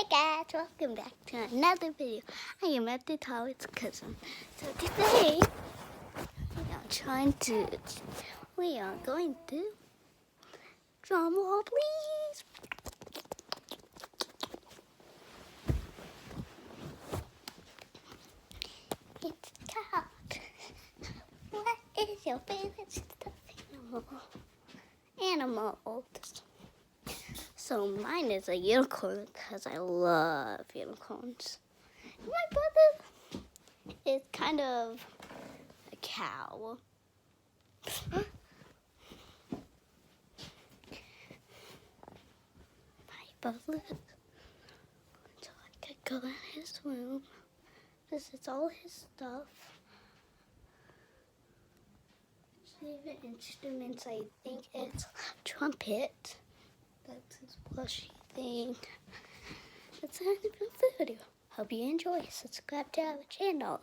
Guys, welcome back to another video. I am at the Towers cousin. So today we are going to drum roll, please. It's called What is your favorite stuffed animal? So mine is a unicorn because I love unicorns. My brother is kind of a cow. My brother, so I could go in his room. This is all his stuff. Favorite instruments, I think it's trumpet. That's his plushy thing. That's the end of the video. Hope you enjoy. Subscribe to our channel.